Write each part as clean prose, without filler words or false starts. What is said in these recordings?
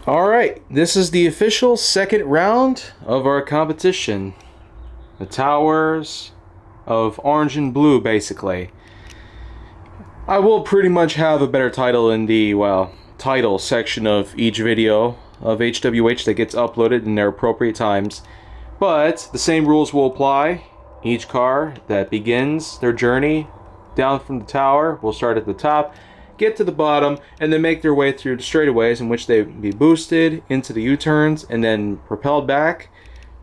Alright, this is the official second round of our competition. The towers of orange and blue, basically. I will pretty much have a better title in the, well, title section of each video of HWH that gets uploaded in their appropriate times. But the same rules will apply. Each car that begins their journey down from the tower will start at the top, get to the bottom, and then make their way through the straightaways in which they be boosted into the U-turns and then propelled back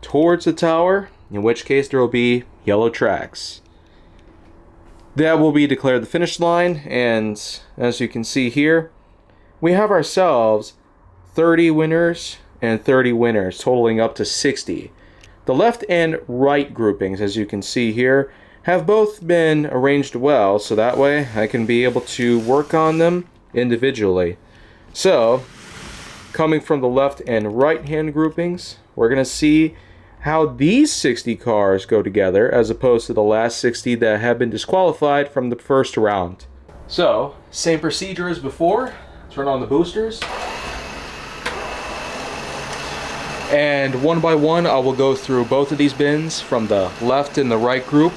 towards the tower, in which case there will be yellow tracks. That will be declared the finish line, and as you can see here, we have ourselves 30 winners and 30 winners, totaling up to 60. The left and right groupings, as you can see here, have both been arranged well, so that way I can be able to work on them individually. So, coming from the left and right hand groupings, we're going to see how these 60 cars go together as opposed to the last 60 that have been disqualified from the first round. So, same procedure as before. Turn on the boosters. And one by one I will go through both of these bins from the left and the right group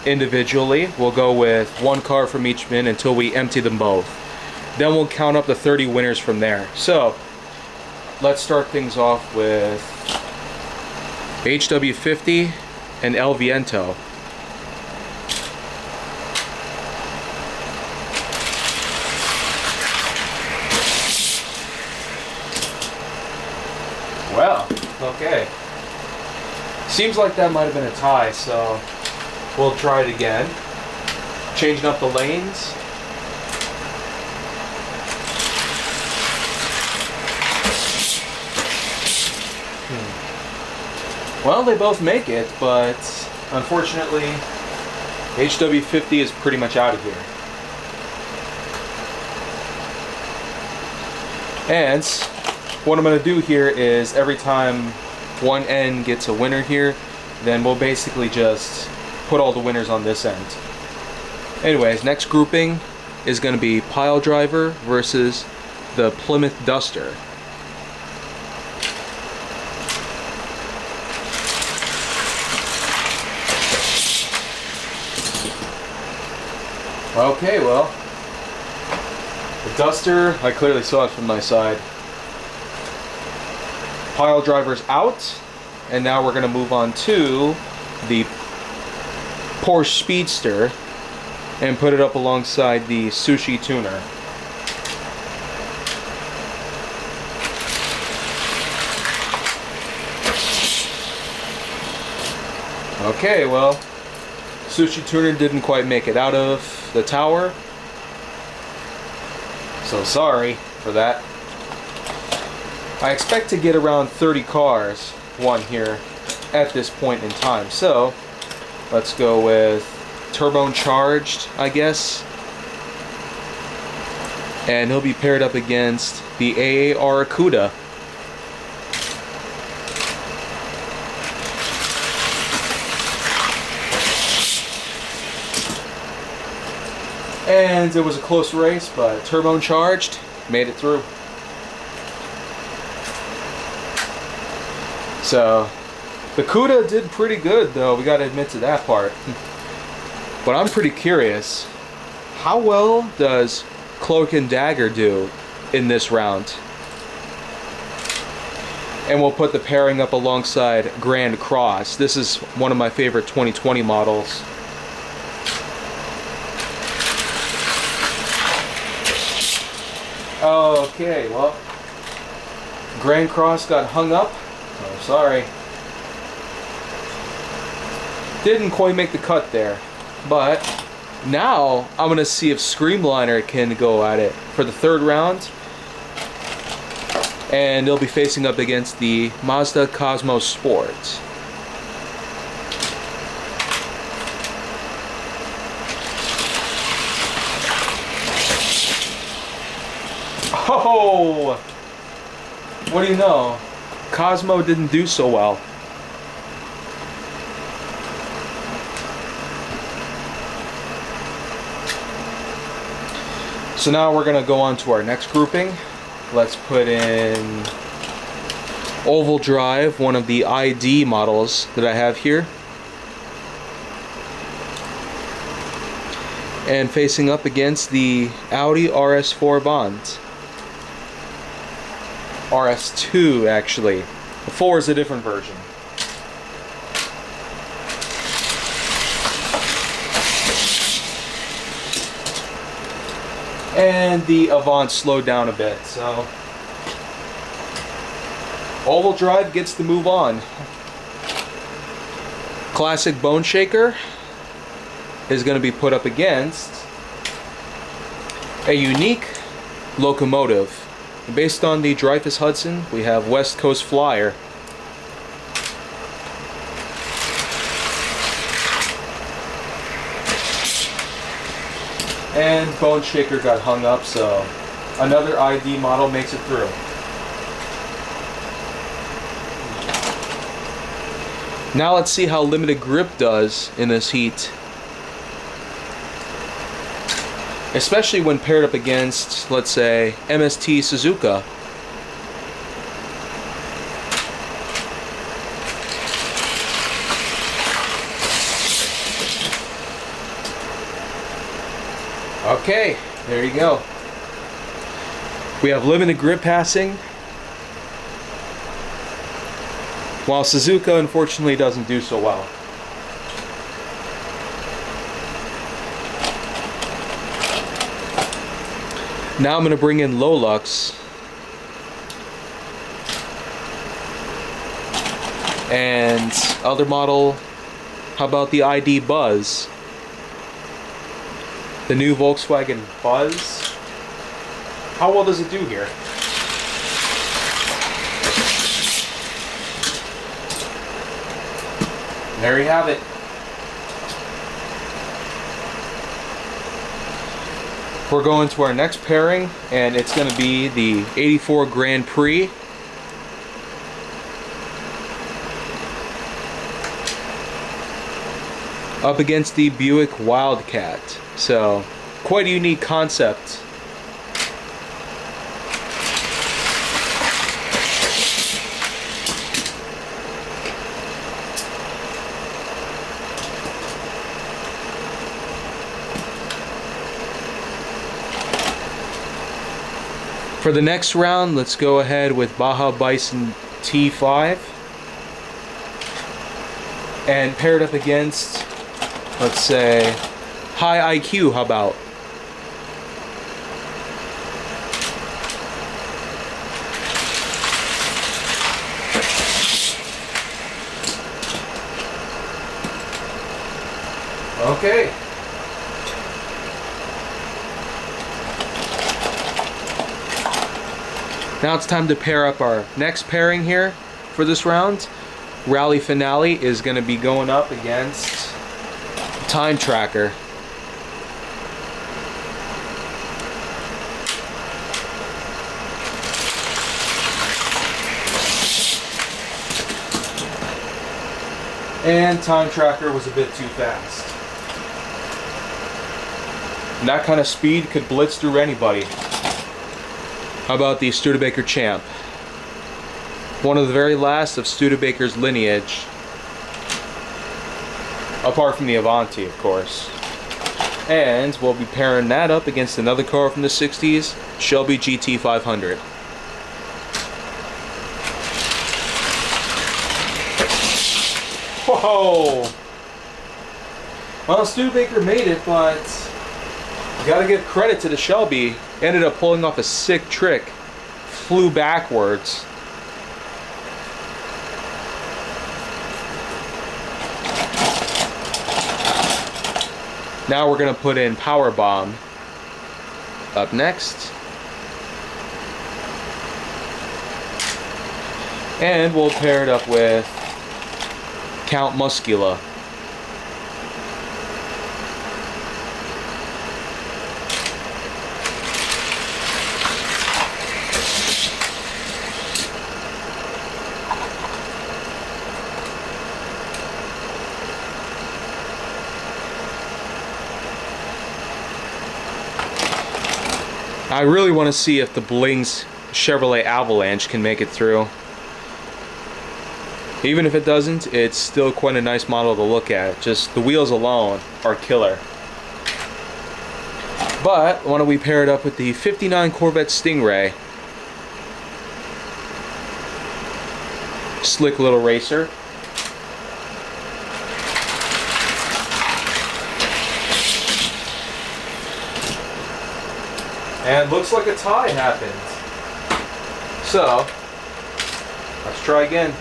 individually. We'll go with one car from each bin until we empty them both. Then we'll count up the 30 winners from there. So let's start things off with HW50 and El Viento. Well, okay. Seems like that might have been a tie, so we'll try it again. Changing up the lanes. Well, they both make it, but unfortunately, HW50 is pretty much out of here. And what I'm going to do here is every time one end gets a winner here, then we'll basically just put all the winners on this end. Anyways, next grouping is going to be Pile Driver versus the Plymouth Duster. Okay, well, the Duster, I clearly saw it from my side. Pile Driver's out, and now we're going to move on to the Porsche Speedster and put it up alongside the Sushi Tuner. Okay, well, Sushi Tuner didn't quite make it out of the tower, so sorry for that. I expect to get around 30 cars won here at this point in time, so let's go with Turbocharged, I guess. And he'll be paired up against the AA Aracuda. And it was a close race, but Turbocharged made it through. So, the Cuda did pretty good, though, we gotta admit to that part. But I'm pretty curious, how well does Cloak and Dagger do in this round? And we'll put the pairing up alongside Grand Cross. This is one of my favorite 2020 models. Okay, well, Grand Cross got hung up. Oh, sorry. Didn't quite make the cut there. But now I'm going to see if Screamliner can go at it for the third round. And they'll be facing up against the Mazda Cosmo Sport. Oh! What do you know? Cosmo didn't do so well. So now we're going to go on to our next grouping. let's put in oval drive, one of the ID models that I have here. And facing up against the Audi RS4 Bond. RS2 actually. The 4 is a different version. And the Avant slowed down a bit, so oval drive gets the move on. Classic bone shaker is going to be put up against a unique locomotive. Based on the Dreyfuss Hudson, we have West Coast Flyer. And bone shaker got hung up, so another ID model makes it through. Now let's see how limited grip does in this heat. Especially when paired up against, let's say, MST Suzuka. Okay, there you go. We have limited grip passing, while Suzuka unfortunately doesn't do so well. Now I'm going to bring in Lolux and other model. How about the ID Buzz? The new Volkswagen Buzz. How well does it do here? There you have it. We're going to our next pairing, and it's going to be the 84 Grand Prix. Up against the Buick Wildcat. So, quite a unique concept. For the next round, let's go ahead with Baja Bison T5. And paired up against, let's say, High IQ, how about? Okay. Now it's time to pair up our next pairing here for this round. Rally Finale is going to be going up against Time Tracker. And Time Tracker was a bit too fast. And that kind of speed could blitz through anybody. How about the Studebaker Champ? One of the very last of Studebaker's lineage. Apart from the Avanti, of course. And we'll be pairing that up against another car from the 60s, Shelby GT500. Whoa! Well, Studebaker made it, but you gotta give credit to the Shelby. Ended up pulling off a sick trick. Flew backwards. Now we're gonna put in Power Bomb up next. And we'll pair it up with Count Muscula. I really want to see if the blings Chevrolet Avalanche can make it through. Even if it doesn't, it's still quite a nice model to look at. Just the wheels alone are killer. But why don't we pair it up with the 59 Corvette Stingray. Slick little racer. And looks like a tie happened. So, let's try again.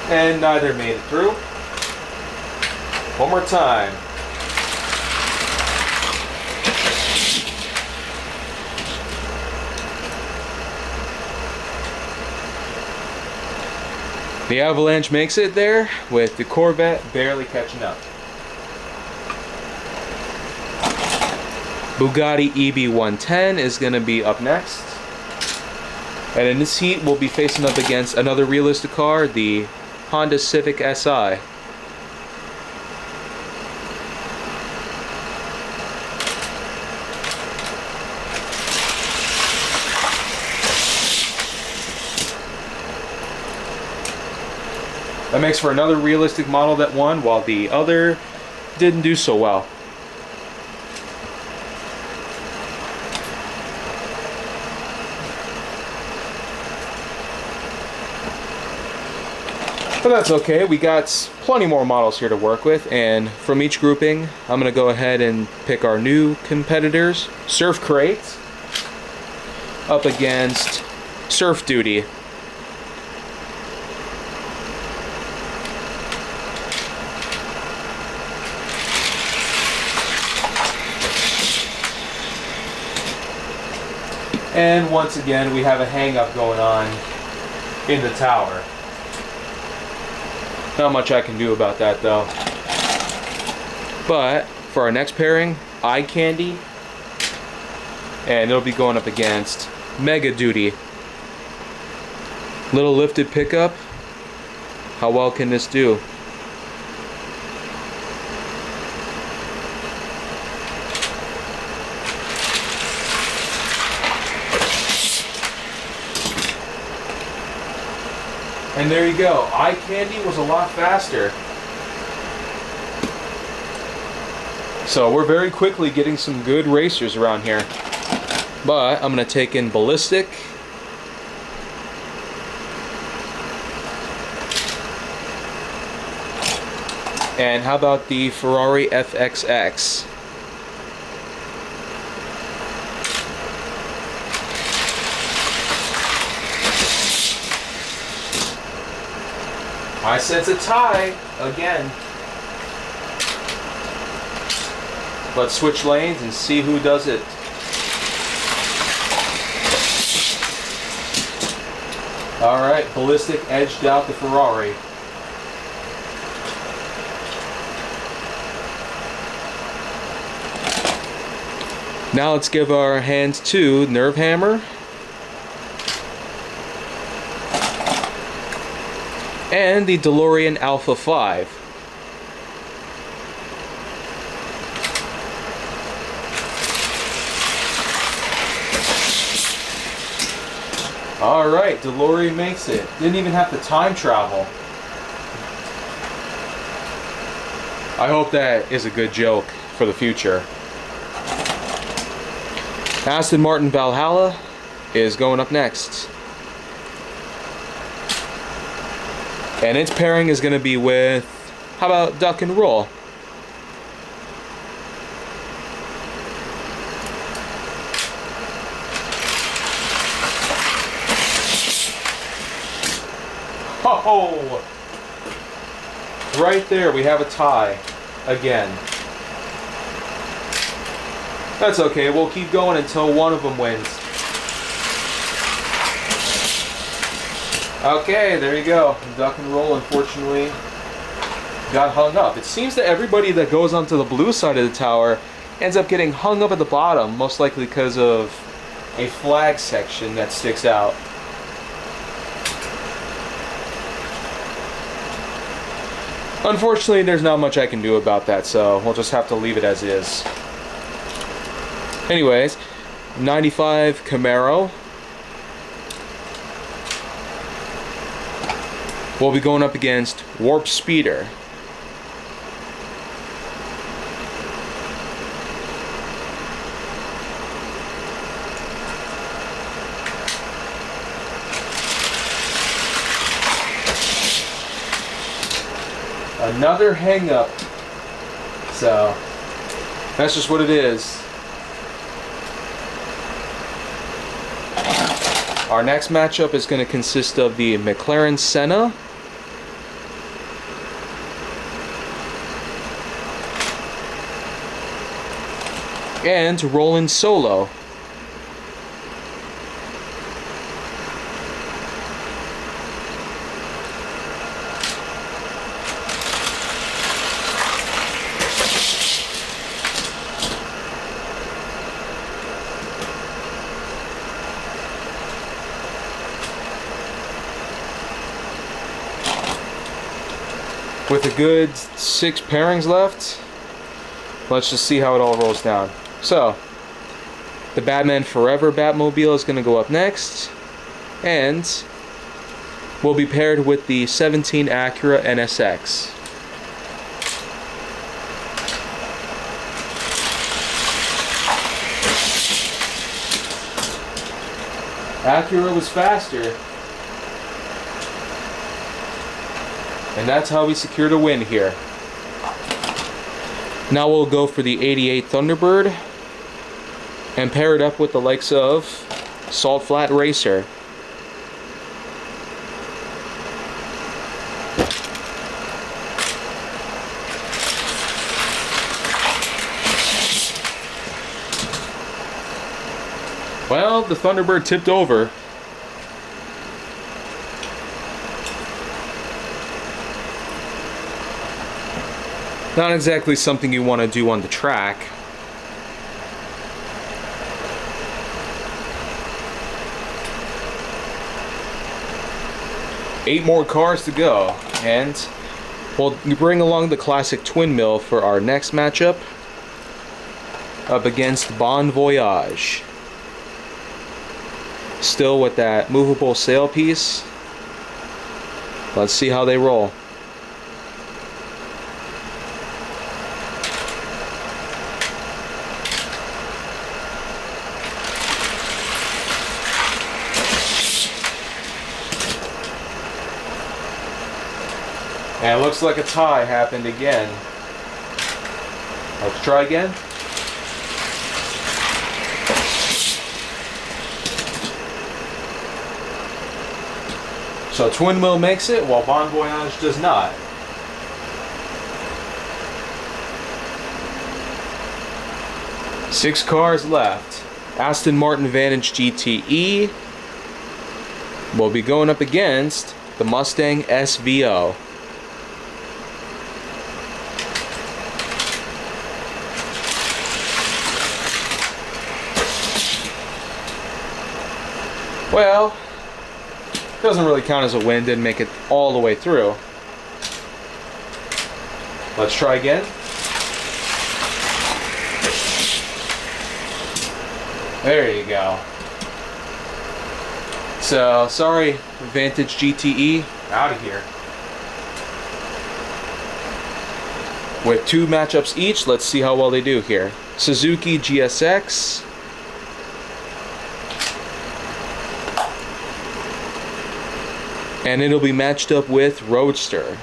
And neither made it through. One more time. The Avalanche makes it there, with the Corvette barely catching up. Bugatti EB110 is going to be up next. And in this heat, we'll be facing up against another realistic car, the Honda Civic Si. That makes for another realistic model that won, while the other didn't do so well. But that's okay, we got plenty more models here to work with, and from each grouping, I'm going to go ahead and pick our new competitors. Surf Crate up against Surf Duty. And once again, we have a hang-up going on in the tower. Not much I can do about that though. But for our next pairing, Eye Candy, and it'll be going up against Mega Duty. Little lifted pickup. How well can this do? And there you go. Eye Candy was a lot faster. So we're very quickly getting some good racers around here. But I'm going to take in Ballistic. And how about the Ferrari FXX? I sense a tie again. Let's switch lanes and see who does it. Alright, Ballistic edged out the Ferrari. Now let's give our hands to Nerve Hammer and the DeLorean Alpha 5. Alright, DeLorean makes it. Didn't even have to time travel. I hope that is a good joke for the future. Aston Martin Valhalla is going up next. And its pairing is going to be with, how about Duck and Roll? Oh! Right there, we have a tie again. That's okay, we'll keep going until one of them wins. Okay, there you go. Duck and Roll, unfortunately, got hung up. It seems that everybody that goes onto the blue side of the tower ends up getting hung up at the bottom, most likely because of a flag section that sticks out. Unfortunately, there's not much I can do about that, so we'll just have to leave it as is. Anyways, 95 Camaro will be going up against Warp Speeder. Another hang up. So that's just what it is. Our next matchup is going to consist of the McLaren Senna and Roland Solo. With a good 6 pairings left, let's just see how it all rolls down. So, the Batman Forever Batmobile is going to go up next, and will be paired with the 17 Acura NSX. Acura was faster. And that's how we secured a win here. Now we'll go for the 88 Thunderbird and pair it up with the likes of Salt Flat Racer. Well, the Thunderbird tipped over. Not exactly something you want to do on the track. Eight more cars to go, and we'll bring along the classic twin mill for our next matchup up against Bon Voyage. Still with that movable sail piece. Let's see how they roll. And it looks like a tie happened again. Let's try again. So Twin Mill makes it, while Bon Voyage does not. Six cars left. Aston Martin Vantage GTE will be going up against the Mustang SVO. Well, doesn't really count as a win, didn't make it all the way through. Let's try again. There you go. So, sorry, Vantage GTE, out of here. With two matchups each, let's see how well they do here. Suzuki GSX. And it'll be matched up with Roadster.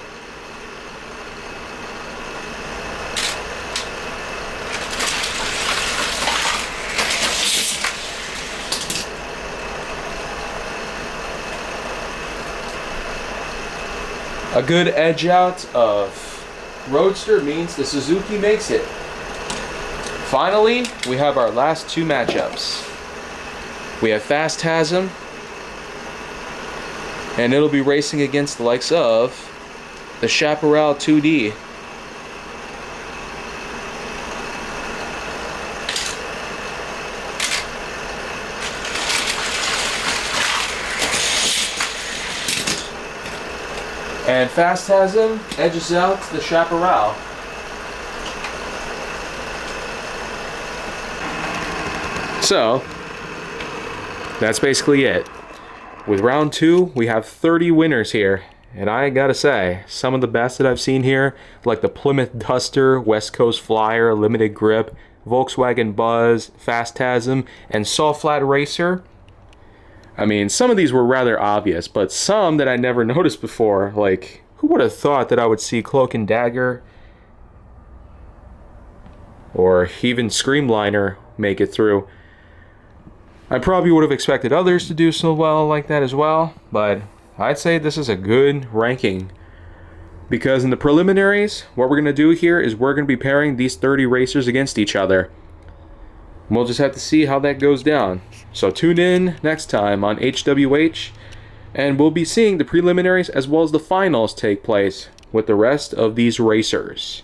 A good edge out of Roadster means the Suzuki makes it. Finally, we have our last two matchups. We have Phantasm, and it'll be racing against the likes of the Chaparral 2D. And Phantasm edges out the Chaparral. So, that's basically it. With round 2, we have 30 winners here. And I gotta say, some of the best that I've seen here, like the Plymouth Duster, West Coast Flyer, Limited Grip, Volkswagen Buzz, Phantasm, and Saw Flat Racer. I mean, some of these were rather obvious, but some that I never noticed before, like, who would have thought that I would see Cloak and Dagger or even Screamliner make it through? I probably would have expected others to do so well like that as well, but I'd say this is a good ranking. Because in the preliminaries, what we're going to do here is we're going to be pairing these 30 racers against each other. We'll just have to see how that goes down. So tune in next time on HWH, and we'll be seeing the preliminaries as well as the finals take place with the rest of these racers.